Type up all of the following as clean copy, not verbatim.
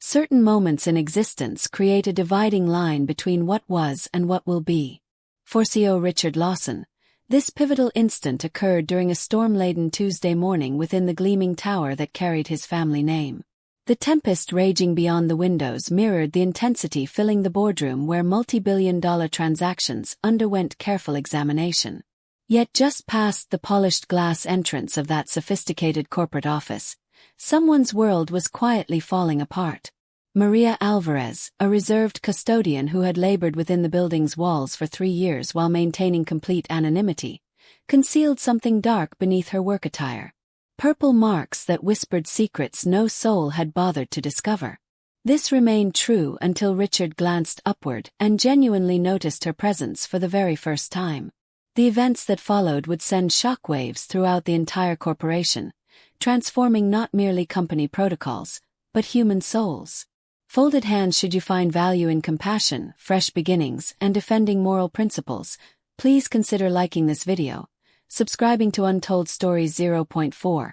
Certain moments in existence create a dividing line between what was and what will be. For CEO Richard Lawson, this pivotal instant occurred during a storm-laden Tuesday morning within the gleaming tower that carried his family name. The tempest raging beyond the windows mirrored the intensity filling the boardroom where multi-billion-dollar transactions underwent careful examination. Yet just past the polished glass entrance of that sophisticated corporate office, someone's world was quietly falling apart. Maria Alvarez, a reserved custodian who had labored within the building's walls for 3 years while maintaining complete anonymity, concealed something dark beneath her work attire. Purple marks that whispered secrets no soul had bothered to discover. This remained true until Richard glanced upward and genuinely noticed her presence for the very first time. The events that followed would send shockwaves throughout the entire corporation, transforming not merely company protocols, but human souls. Folded hands. Should you find value in compassion, fresh beginnings, and defending moral principles, please consider liking this video, subscribing to Untold Stories 0.4,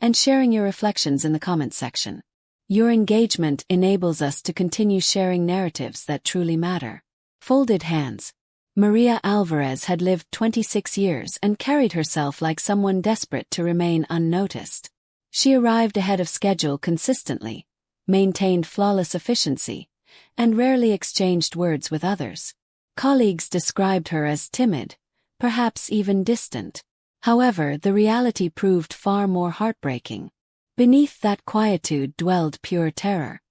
and sharing your reflections in the comments section. Your engagement enables us to continue sharing narratives that truly matter. Folded hands. Maria Alvarez had lived 26 years and carried herself like someone desperate to remain unnoticed. She arrived ahead of schedule consistently, maintained flawless efficiency, and rarely exchanged words with others. Colleagues described her as timid, perhaps even distant. However, the reality proved far more heartbreaking. Beneath that quietude dwelled pure terror.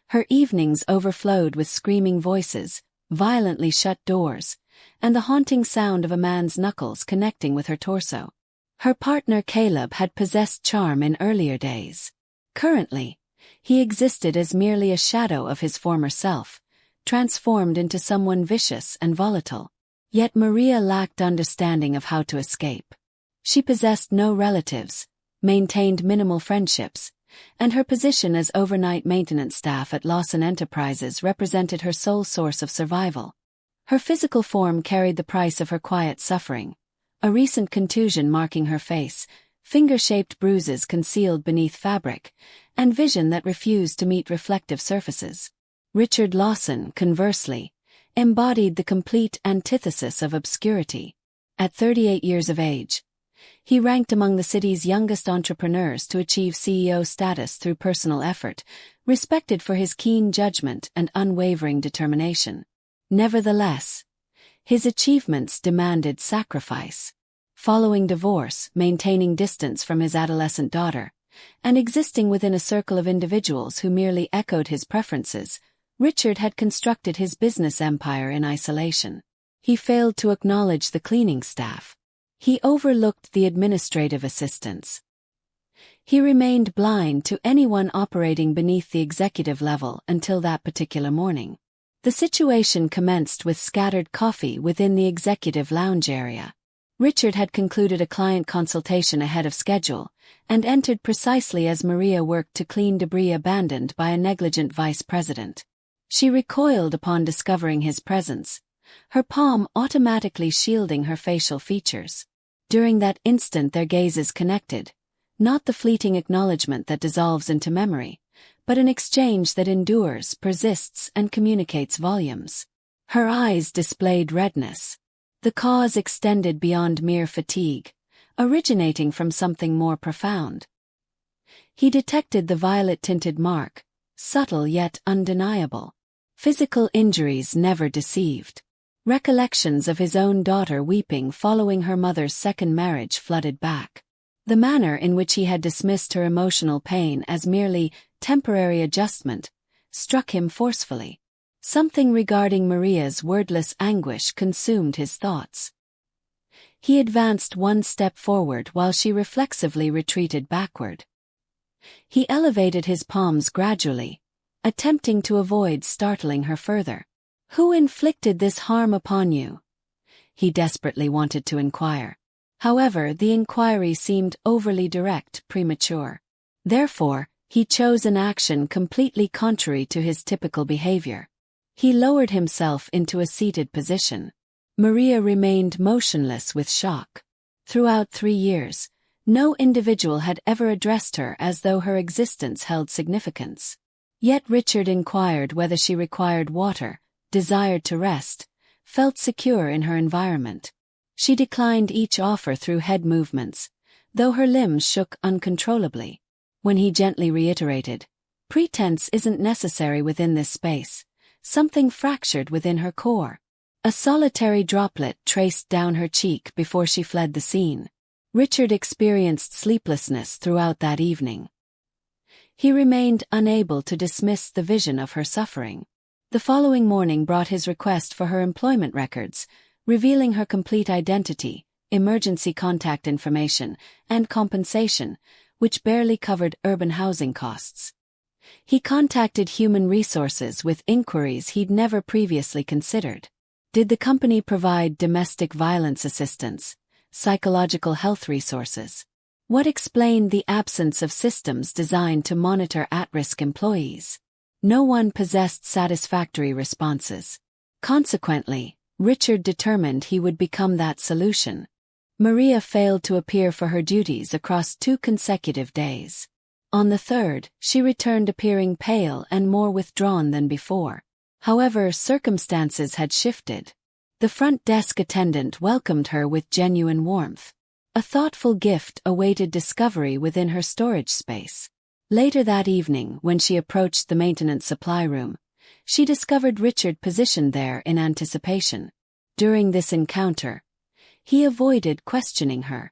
Her evenings overflowed with screaming voices, violently shut doors, and the haunting sound of a man's knuckles connecting with her torso. Her partner Caleb had possessed charm in earlier days. Currently, he existed as merely a shadow of his former self, transformed into someone vicious and volatile. Yet Maria lacked understanding of how to escape. She possessed no relatives, maintained minimal friendships, and her position as overnight maintenance staff at Lawson Enterprises represented her sole source of survival. Her physical form carried the price of her quiet suffering, a recent contusion marking her face, finger-shaped bruises concealed beneath fabric, and vision that refused to meet reflective surfaces. Richard Lawson, conversely, embodied the complete antithesis of obscurity. At 38 years of age, he ranked among the city's youngest entrepreneurs to achieve CEO status through personal effort, respected for his keen judgment and unwavering determination. Nevertheless, his achievements demanded sacrifice. Following divorce, maintaining distance from his adolescent daughter, and existing within a circle of individuals who merely echoed his preferences, Richard had constructed his business empire in isolation. He failed to acknowledge the cleaning staff. He overlooked the administrative assistants. He remained blind to anyone operating beneath the executive level until that particular morning. The situation commenced with scattered coffee within the executive lounge area. Richard had concluded a client consultation ahead of schedule, and entered precisely as Maria worked to clean debris abandoned by a negligent vice president. She recoiled upon discovering his presence, her palm automatically shielding her facial features. During that instant their gazes connected, not the fleeting acknowledgement that dissolves into memory, but an exchange that endures, persists, and communicates volumes. Her eyes displayed redness. The cause extended beyond mere fatigue, originating from something more profound. He detected the violet-tinted mark, subtle yet undeniable. Physical injuries never deceived. Recollections of his own daughter weeping following her mother's second marriage flooded back. The manner in which he had dismissed her emotional pain as merely temporary adjustment struck him forcefully. Something regarding Maria's wordless anguish consumed his thoughts. He advanced one step forward while she reflexively retreated backward. He elevated his palms gradually, attempting to avoid startling her further. "Who inflicted this harm upon you?" he desperately wanted to inquire. However, the inquiry seemed overly direct, premature. Therefore, he chose an action completely contrary to his typical behavior. He lowered himself into a seated position. Maria remained motionless with shock. Throughout 3 years, no individual had ever addressed her as though her existence held significance. Yet Richard inquired whether she required water, desired to rest, felt secure in her environment. She declined each offer through head movements, though her limbs shook uncontrollably. When he gently reiterated, "Pretense isn't necessary within this space," something fractured within her core. A solitary droplet traced down her cheek before she fled the scene. Richard experienced sleeplessness throughout that evening. He remained unable to dismiss the vision of her suffering. The following morning brought his request for her employment records, revealing her complete identity, emergency contact information, and compensation, which barely covered urban housing costs. He contacted Human Resources with inquiries he'd never previously considered. Did the company provide domestic violence assistance, psychological health resources? What explained the absence of systems designed to monitor at-risk employees? No one possessed satisfactory responses. Consequently, Richard determined he would become that solution. Maria failed to appear for her duties across 2 consecutive days. On the 3rd, she returned appearing pale and more withdrawn than before. However, circumstances had shifted. The front desk attendant welcomed her with genuine warmth. A thoughtful gift awaited discovery within her storage space. Later that evening, when she approached the maintenance supply room, she discovered Richard positioned there in anticipation. During this encounter, he avoided questioning her.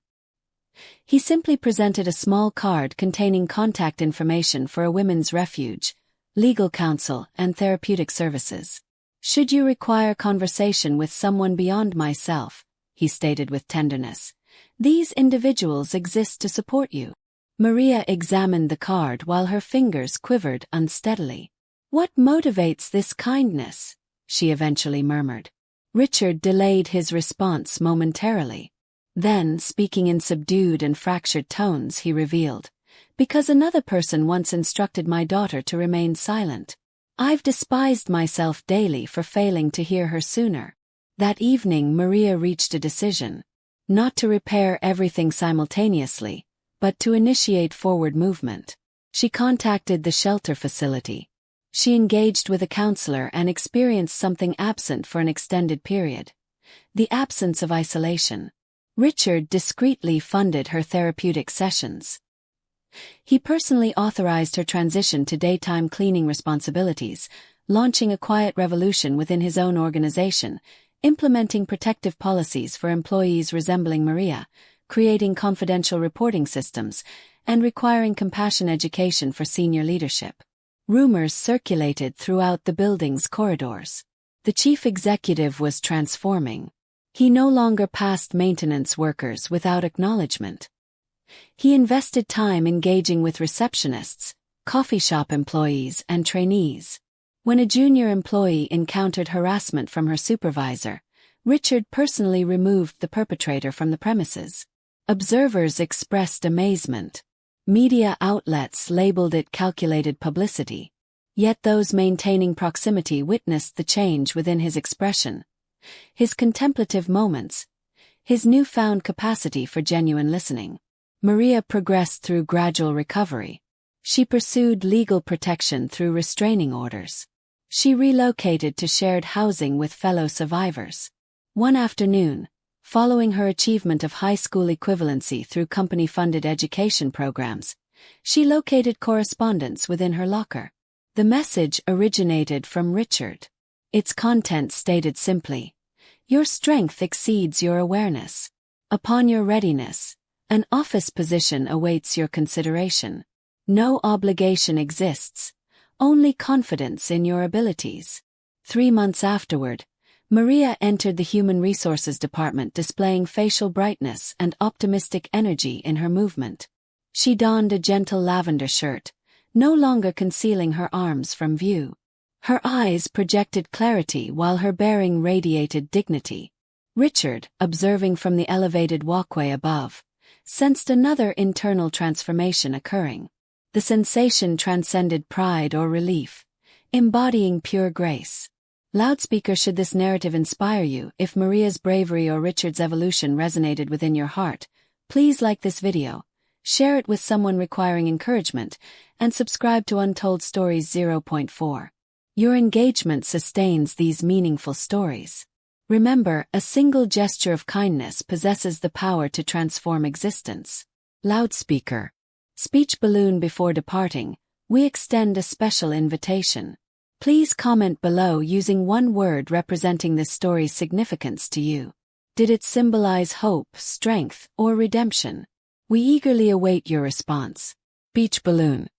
He simply presented a small card containing contact information for a women's refuge, legal counsel, and therapeutic services. "Should you require conversation with someone beyond myself," he stated with tenderness, "these individuals exist to support you." Maria examined the card while her fingers quivered unsteadily. "What motivates this kindness?" she eventually murmured. Richard delayed his response momentarily. Then, speaking in subdued and fractured tones, he revealed, "Because another person once instructed my daughter to remain silent. I've despised myself daily for failing to hear her sooner." That evening Maria reached a decision. Not to repair everything simultaneously, but to initiate forward movement. She contacted the shelter facility. She engaged with a counselor and experienced something absent for an extended period: the absence of isolation. Richard discreetly funded her therapeutic sessions. He personally authorized her transition to daytime cleaning responsibilities, launching a quiet revolution within his own organization, implementing protective policies for employees resembling Maria, creating confidential reporting systems, and requiring compassion education for senior leadership. Rumors circulated throughout the building's corridors. The chief executive was transforming. He no longer passed maintenance workers without acknowledgement. He invested time engaging with receptionists, coffee shop employees, and trainees. When a junior employee encountered harassment from her supervisor, Richard personally removed the perpetrator from the premises. Observers expressed amazement. Media outlets labeled it calculated publicity. Yet those maintaining proximity witnessed the change within his expression. His contemplative moments, his newfound capacity for genuine listening. Maria progressed through gradual recovery. She pursued legal protection through restraining orders. She relocated to shared housing with fellow survivors. One afternoon, following her achievement of high school equivalency through company-funded education programs, she located correspondence within her locker. The message originated from Richard. Its content stated simply, "Your strength exceeds your awareness. Upon your readiness, an office position awaits your consideration. No obligation exists, only confidence in your abilities." 3 months afterward, Maria entered the Human Resources Department displaying facial brightness and optimistic energy in her movement. She donned a gentle lavender shirt, no longer concealing her arms from view. Her eyes projected clarity while her bearing radiated dignity. Richard, observing from the elevated walkway above, sensed another internal transformation occurring. The sensation transcended pride or relief, embodying pure grace. Loudspeaker, should this narrative inspire you, if Maria's bravery or Richard's evolution resonated within your heart, please like this video, share it with someone requiring encouragement, and subscribe to Untold Stories 0.4. Your engagement sustains these meaningful stories. Remember, a single gesture of kindness possesses the power to transform existence. Loudspeaker. Speech balloon. Before departing, we extend a special invitation. Please comment below using one word representing this story's significance to you. Did it symbolize hope, strength, or redemption? We eagerly await your response. Beach balloon.